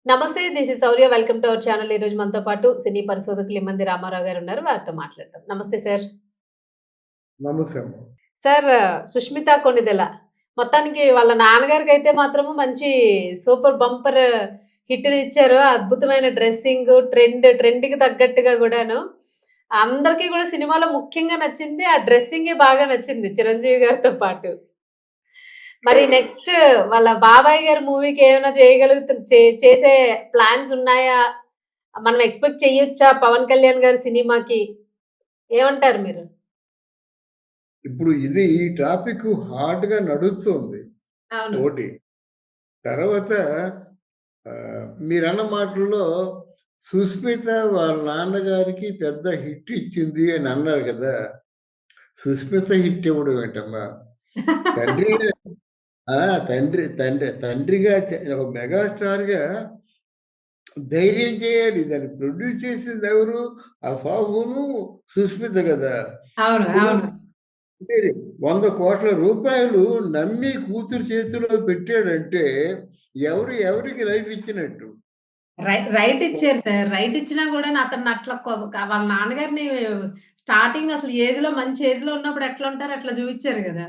నమస్తే. This is Shaurya. Welcome to our channel. ఈరోజు మనతో పాటు సినీ పరిశోధకులు ఇమ్మంది రామారావు గారు ఉన్నారు. వారితో మాట్లాడదాం. నమస్తే సార్. నమస్తే అమ్మ. సార్ 'సుష్మిత కొణిదెల' మొత్తానికి వాళ్ళ నాన్నగారికైతే మాత్రము మంచి సూపర్ బంపర్ హిట్‌నిచ్చారు. అద్భుతమైన డ్రెస్సింగు, ట్రెండ్‌కి తగ్గట్టుగా గూడాను. అందరికీ గూడా సినిమాలో ముఖ్యంగా నచ్చింది ఆ డ్రెస్సింగే బాగా నచ్చింది చిరంజీవి గారితో పాటు. మరి నెక్స్ట్ వాళ్ళ బాబాయ్ గారి మూవీకి ఏమైనా చేసే ప్లాన్స్ ఉన్నాయా? మనం ఎక్స్‌పెక్ట్ చేయొచ్చా పవన్ కళ్యాణ్ గారి సినిమాకి? ఏమంటారు మీరు? ఇప్పుడు ఈ టాపిక్ హాట్‌గా నడుస్తుంది అవును. ఒకటి. తర్వాత మీరన్న మాటల్లో సుస్మిత వాళ్ళ నాన్నగారికి పెద్ద హిట్ ఇచ్చింది అని అన్నారు కదా! సుస్మిత హిట్ ఇవ్వడం ఏంటమ్మా? తండ్రిగా ఆ! తండ్రిగా ఒక మెగాస్టార్‌గా ధైర్యం చేయాలి. దాన్ని ప్రొడ్యూస్ చేసింది ఎవరు? ఆ సాహును, సుస్మిత కదా! అవును. ఇప్పుడు అవును. అంటే 100,00,00,000 నమ్మి కూతురు చేతిలో పెట్టాడంటే ఎవరికి లైఫ్ ఇచ్చినట్టు? రైట్ ఇచ్చారు సార్. రైట్ ఇచ్చినా గూడాను అతన్ని అట్లా వాళ్ళ నాన్నగారిని స్టార్టింగ్ అసలు మంచి ఏజ్‌లో ఉన్నప్పుడు ఎట్లా ఉంటారో అట్లా చూయిచ్చారు గదా!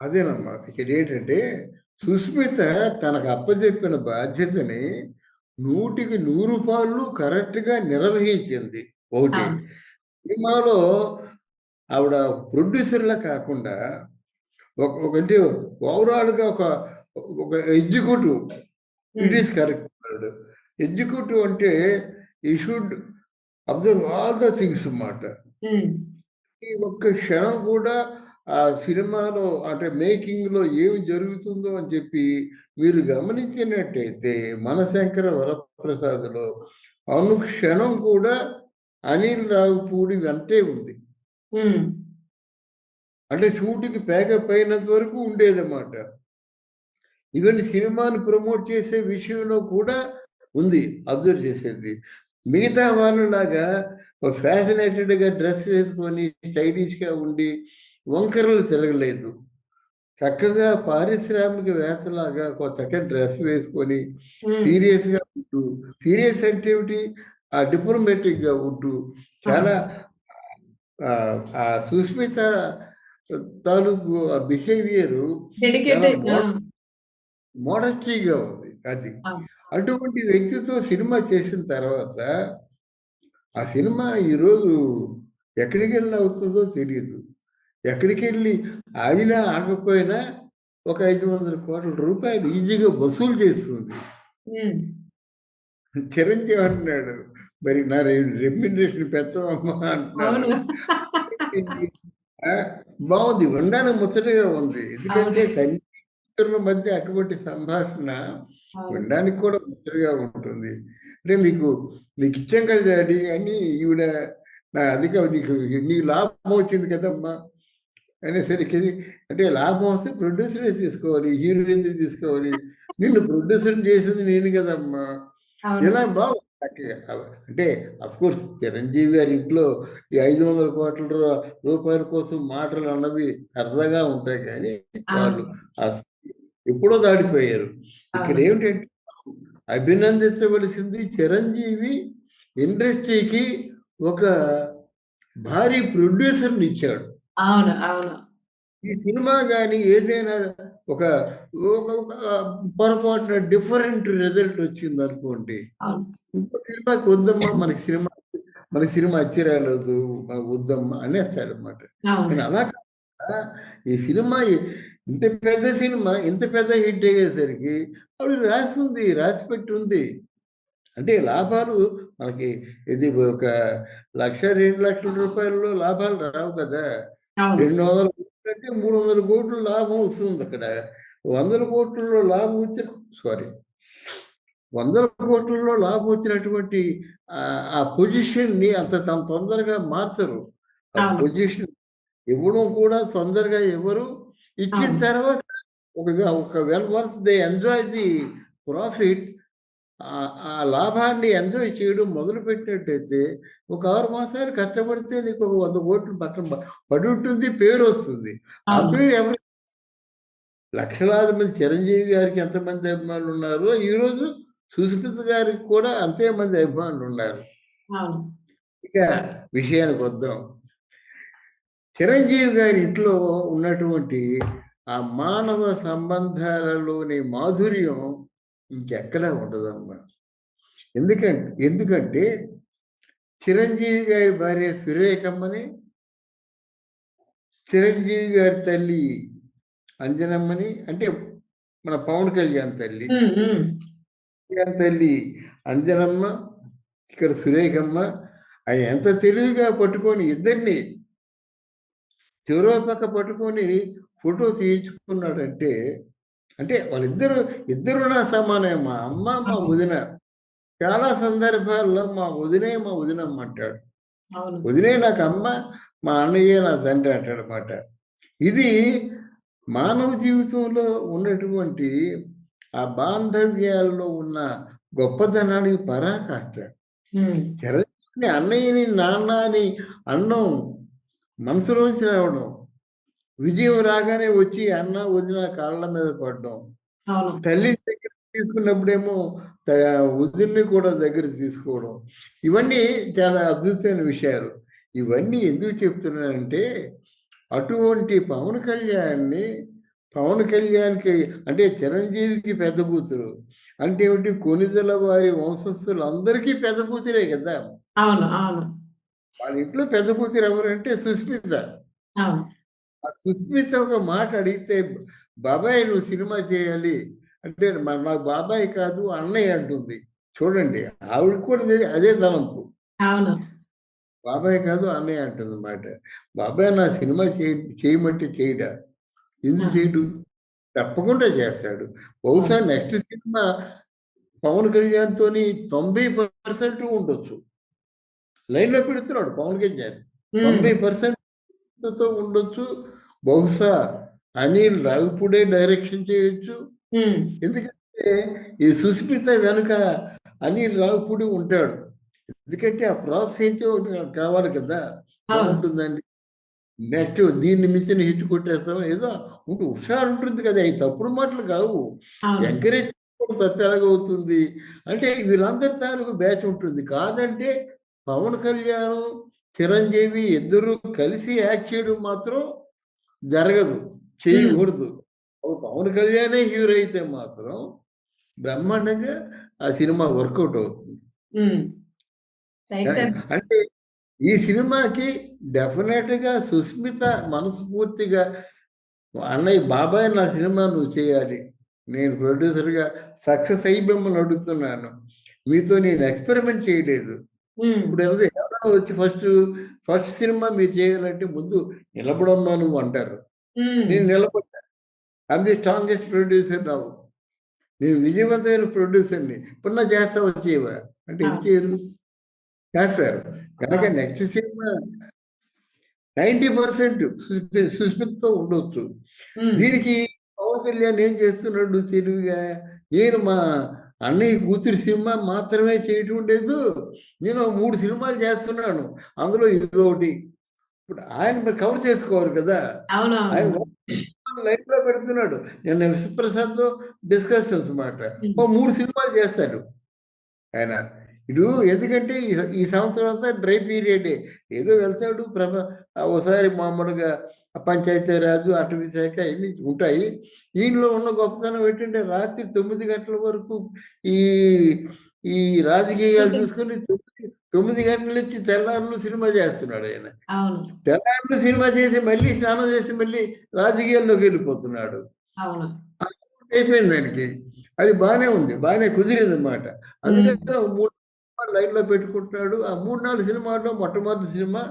అదేనమ్మా. ఇక్కడేంటంటే సుస్మిత తనకు అప్పజెప్పిన బాధ్యతని 100కి 100 కరెక్ట్‌గా నిర్వహించింది. ఒకటి. అవును. సినిమాలో ఆవిడ ప్రొడ్యూసర్‌లా కాకుండా అంటే ఓవరాల్‌గా ఒక ఎగ్జిక్యూటివ్. ఇట్ హ్మ్. Is correct word. ఎగ్జిక్యూటివ్ అంటే ఈ should observe all the things మాట. హ్మ్. ఈ ఒక్క క్షణం కూడా ఆ సినిమాలో అంటే మేకింగ్‌లో ఏమి జరుగుతుందో అని చెప్పి మీరు గమనించినట్టయితే 'మనశంకర వరప్రసాద్‌లో' అనుక్షణం కూడా అనిల్ రావిపూడి వెంటే ఉంది. హ్మ్. అంటే షూట్‌కి ప్యాకప్ అయినంత వరకు ఉండేదన్నమాట. ఈవెన్ సినిమాని ప్రమోట్ చేసే విషయంలో కూడా ఉంది. అబ్జర్వ్ చేసేది. మిగతా వాళ్ళలాగా ఫ్యాసినేటెడ్‌గా డ్రెస్ వేసుకొని స్టైలిష్‌గా ఉండి వంకరలు తిరగలేదు. చక్కగా పారిశ్రామికవేత్తలాగా కొత్తగా డ్రెస్ వేసుకొని హ్మ్. సీరియస్‌గా ఉంటూ సీరియస్ అంటే ఏమిటి? డిప్లొమాటిక్‌గా ఉంటూ చాలా అవును. ఆ సుస్మిత తాలూకు ఆ బిహేవియరు చాలా డెడికేటెడ్. ఆ! మోడస్టీగా ఉంది అది. అవును. అటువంటి వ్యక్తితో సినిమా చేసిన తర్వాత, ఆ సినిమా ఈరోజు ఎక్కడికెళ్ళి అవుతుందో తెలీదు. ఎక్కడికెళ్ళి ఆగినా, ఆగకపోయినా ఒక రూ. 500,00,00,000 ఈజీగా వసూలు చేస్తుంది. హ్మ్. చిరంజీవి అంటున్నాడు, "మరి నా రెమ్యునరేషన్ పెంచవమ్మా" అంటున్నాడు. అవును. ఆ! బావుంది. వినడానికి ముచ్చటగా ఉంది. ఎందుకంటే అవును. తండ్రి కూతుర్ల మధ్య అటువంటి సంభాషణ అవును. వినడానికి కూడా ముచ్చటగా ఉంటుంది. అంటే మీకిచ్చాం కదా డాడీ అని ఈవిడ అది కాదు నీకు లాభం వచ్చింది కదమ్మా! అనేసరికి అంటే లాభం వస్తే ప్రొడ్యూసరే తీసుకోవాలి. హీరో ఎందుకు తీసుకోవాలి? నిన్ను ప్రొడ్యూసర్‌ని చేసింది నేను కదమ్మా! అవును. ఇలా బావుంది చక్కగా. అంటే అఫ్‌కోర్స్ చిరంజీవి గారి ఇంట్లో ఈ 500,00,00,000 రూపాయల కోసం మాటలు అన్నవి సరదాగా ఉంటాయి కానీ, వాళ్ళు అవును. అస్ ఎప్పుడో దాటిపోయారు. అవును. ఇక్కడేమిటంటే అభినందించవలసింది చిరంజీవి ఇండస్ట్రీకి ఒక భారీ ప్రొడ్యూసర్‌నిచ్చాడు. అవును. అవును. ఈ సినిమా గాని ఏదైనా ఒక ఒక ఒక పొరపాటున డిఫరెంట్ రిజల్ట్ వచ్చిందనుకోండి. అవును. ఇంకో సినిమాకి వద్దమ్మా మనకి సినిమా అచ్చి రాలేదు. వద్దమ్మా అనేస్తాడనమాట. అవును. కానీ అలా కాకుండా ఈ సినిమా ఇంత పెద్ద సినిమా ఇంత పెద్ద హిట్ అయ్యేసరికి ఆవిడ రాసిపెట్టి ఉంది. అంటే లాభాలు మనకి ఇది ఒక 1,00,000, 2,00,000 రూపాయల్లో లాభాలు రావు కదా! అవును. 200 అంటే 300,00,00,000 లాభం వస్తుందక్కడ. 100,00,00,000లో లాభం వచ్చిన సారీ. 100,00,00,000లో లాభం వచ్చినటువంటి ఆ పొజిషన్‌ని అంత తొందరగా మార్చరు. ఆ అవును. పొజిషన్ ఇవ్వడం కూడా తొందరగా ఇవ్వరు. ఇచ్చిన అవును. తర్వాత once they enjoy the profit ఆ లాభాన్ని ఎంజాయ్ చేయడం మొదలుపెట్టినట్టయితే, ఒక 6 మాసాలు కష్టపడితే నీకు ఒక 100,00,00,000 పక్కన పడుంటుంది. పేరొస్తుంది. ఆ అవును. పేరు ఎవరు లక్షలాది మంది చిరంజీవి గారికి ఎంతమంది అభిమానులున్నారో ఈరోజు సుస్మిత గారికి కూడా అంతే మంది అభిమానులు ఉన్నారు. అవును. ఇక విషయానికి వద్దాం. చిరంజీవి గారి ఇంట్లో ఉన్నటువంటి ఆ మానవ సంబంధాలలోని మాధుర్యం ఇంకెక్కడా ఉండదమ్మా. ఎందుకంటే చిరంజీవి గారి భార్య సురేఖమ్మని, చిరంజీవి గారి తల్లి అంజనమ్మని, అంటే మన పవన్ కళ్యాణ్ తల్లి తల్లి అంజనమ్మ, ఇక్కడ సురేఖమ్మ, ఆయన ఎంత తెలివిగా పట్టుకొని ఇద్దరిని చెరో పక్క పట్టుకొని ఫోటో తీయించుకున్నాడంటే, అంటే ఇద్దరు నా సమానమే. మా అమ్మ, మా వదిన. చాలా సందర్భాల్లో మా వదినమ్మ అంటాడు. వదినే నాకు అమ్మ, మా అన్నయ్య నా తండ్రి అంటాడు అన్నమాట. ఇది మానవ జీవితంలో ఉన్నటువంటి ఆ బాంధవ్యాల్లో ఉన్న గొప్పతనానికి పరాకాష్ట. చిరంజీవిని అన్నయ్యని, నాన్న అని అన్నం మనసులోంచి రావడం, విజయం రాగానే వచ్చి అన్న వదిన కాళ్ళ మీద పడడం, తల్లి దగ్గర తీసుకున్నప్పుడేమో వదిన్ని కూడా దగ్గర తీసుకోవడం, ఇవన్నీ చాలా అద్భుతమైన విషయాలు. ఇవన్నీ ఎందుకు చెప్తున్నానంటే, అటువంటి పవన్ కళ్యాణ్కి అంటే చిరంజీవికి పెద్ద కూతురు అంటే ఏమిటి, కొనిదెల వారి వంశస్థులు అందరికీ పెద్ద కూతురే కదా. అవును అవును. వాళ్ళ ఇంట్లో పెద్ద కూతురు ఎవరంటే సుస్మిత. ఆ సుస్మిత ఒక మాట అడిగితే, బాబాయ్ నువ్వు సినిమా చేయాలి అంటే, నాకు బాబాయ్ కాదు అన్నయ్య అంటుంది. చూడండి, ఆవిడ కూడా అదే తలంపు. బాబాయ్ కాదు అన్నయ్య అంటుంది అన్నమాట. బాబాయ్ నా సినిమా చేయమంటే చేయడా, ఎందుకు చేయడు, తప్పకుండా చేస్తాడు. బహుశా నెక్స్ట్ సినిమా పవన్ కళ్యాణ్తో 90% ఉండొచ్చు. లైన్లో పెడుతున్నాడు పవన్ కళ్యాణ్, 90% ఉండొచ్చు. బహుశా అనిల్ రావిపూడే డైరెక్షన్ చేయొచ్చు. ఎందుకంటే ఈ సుస్మిత వెనుక అనిల్ రావిపూడి ఉంటాడు. ఎందుకంటే ఆ ప్రాసెస్ కావాలి కదా, బాగుంటుందండి. నెక్స్ట్ దీన్ని మించిన హిట్ కొట్టేస్తాం ఏదో ఉంటూ హుషారు ఉంటుంది కదా. అవి తప్పుడు మాటలు కావు. ఎంకరేజ్ తప్పు ఎలాగవుతుంది అంటే, వీళ్ళందరి తాలూకు బ్యాచ్ ఉంటుంది. కాదంటే పవన్ కళ్యాణ్, చిరంజీవి ఇద్దరు కలిసి యాక్ట్ చేయడం మాత్రం జరగదు, చేయకూడదు. పవన్ కళ్యాణే హీరో అయితే మాత్రం బ్రహ్మాండంగా ఆ సినిమా వర్కౌట్ అవుతుంది. అంటే ఈ సినిమాకి డెఫినెట్గా సుస్మిత మనస్ఫూర్తిగా, అన్నయ్య బాబాయ్ నా సినిమా నువ్వు చేయాలి, నేను ప్రొడ్యూసర్గా సక్సెస్ అయ్యి మిమ్మల్ని అడుగుతున్నాను, మీతో నేను ఎక్స్పెరిమెంట్ చేయలేదు. ఇప్పుడు ఎవరైనా వచ్చి ఫస్ట్ సినిమా మీరు చేయాలంటే ముందు నిలబడమ్మా నువ్వు అంటారు. నేను నిలబడ్డా. ఐఎమ్ ది స్ట్రాంగెస్ట్ ప్రొడ్యూసర్ నావు, నేను విజయవంతమైన ప్రొడ్యూసర్ని, పునః చేస్తావా చేయవా అంటే ఏం చేయరు, చేస్తారు. కనుక నెక్స్ట్ సినిమా 90% సుస్మితతో ఉండొచ్చు. దీనికి పవన్ కళ్యాణ్ ఏం చేస్తున్నాడు తెలివిగా, నేను మా అన్నయ్య కూతురి సినిమా మాత్రమే చేయటం లేదు, నేను 3 సినిమాలు చేస్తున్నాను, అందులో ఇదొకటి. ఇప్పుడు ఆయన మరి కవర్ చేసుకోవాలి కదా, ఆయన లైఫ్ లో పెడుతున్నాడు. నేను విశ్వప్రసాద్తో డిస్కషన్స్ మాట 3 సినిమాలు చేస్తాడు ఆయన. ఇటు ఎందుకంటే ఈ సంవత్సరం అంతా డ్రై పీరియడే, ఏదో వెళ్తాడు ఒకసారి మామూలుగా పంచాయతీరాజు, అటవీ శాఖ ఇవి ఉంటాయి. దీనిలో ఉన్న గొప్పతనం ఏంటంటే రాత్రి 9 గంటల వరకు ఈ రాజకీయాలు చూసుకొని 9 గంటల నుంచి తెల్లారులు సినిమా చేస్తున్నాడు ఆయన. తెల్లారులు సినిమా చేసి మళ్ళీ స్నానం చేసి మళ్ళీ రాజకీయాల్లోకి వెళ్ళిపోతున్నాడు. అయిపోయింది దానికి. అది బాగానే ఉంది, బాగానే కుదిరింది అన్నమాట. అందుకని 3 లైన్ లో పెట్టుకుంటున్నాడు. ఆ 3-4 సినిమాల్లో మొట్టమొదటి సినిమా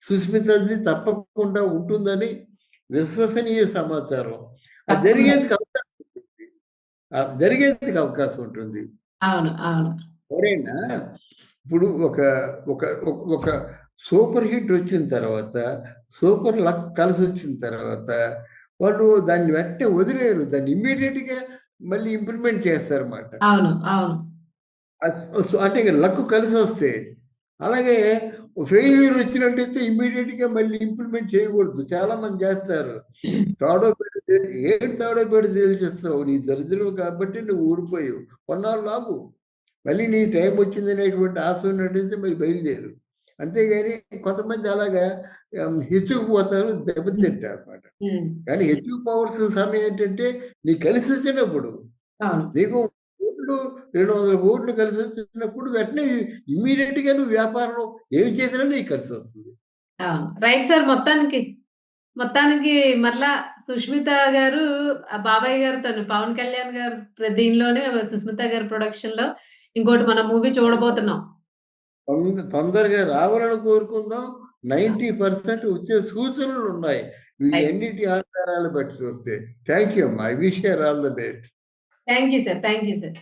సుస్మితది తప్పకుండా ఉంటుందని విశ్వసనీయ సమాచారం. అది జరిగేందుకు అవకాశం ఉంటుంది. ఎవరైనా ఇప్పుడు ఒక సూపర్ హిట్ వచ్చిన తర్వాత, సూపర్ లక్ కలిసి వచ్చిన తర్వాత వాళ్ళు దాన్ని వెంటనే వదిలేరు, దాన్ని ఇమ్మీడియట్ గా మళ్ళీ ఇంప్లిమెంట్ చేస్తారన్నమాట. అంటే లక్ కలిసి వస్తే. అలాగే ఫెయిల్యూర్ వచ్చినట్టయితే ఇమ్మీడియట్ గా మళ్ళీ ఇంప్లిమెంట్ చేయకూడదు. చాలా మంది చేస్తారు. తాడో పెడితే తేల్చేస్తావు, నీ దరిద్రం కాబట్టి నువ్వు ఊడిపోయావు, కొన్నాళ్ళు లాగు, మళ్ళీ నీ టైం వచ్చిందనేటువంటి ఆశ ఉన్నట్టయితే మరి బయలుదేరు. అంతేగాని కొంతమంది అలాగా హెచ్చుకుపోతారు, దెబ్బతింటారు అనమాట. కానీ హెచ్చుకుపోవాల్సిన సమయం ఏంటంటే నీకు కలిసి వచ్చినప్పుడు. అవును. నీకు కోట్లు 200 కోట్లు కలిసి వచ్చినప్పుడు వెంటనే ఇమ్మీడియట్‌గా నువ్వు వ్యాపారం ఏమి చేసినా నీకు కలిసొస్తుంది. అవును. రైట్ సార్ మొత్తానికి మరలా సుష్మిత గారు బాబాయ్ గారితోని 'పవన్ కళ్యాణ్' గారు దీనిలోనే సుస్మిత గారి ప్రొడక్షన్‌లో ఇంకోటి మనం మూవీ చూడబోతున్నాం. తొందరగా రావాలని కోరుకుందాం. 90% వచ్చే సూచనలున్నాయి. రైట్. వీటన్నిటి ఆధారాలు బట్టి చూస్తే. థాంక్ యూ అమ్మా. I wish you all the best. Thank you sir.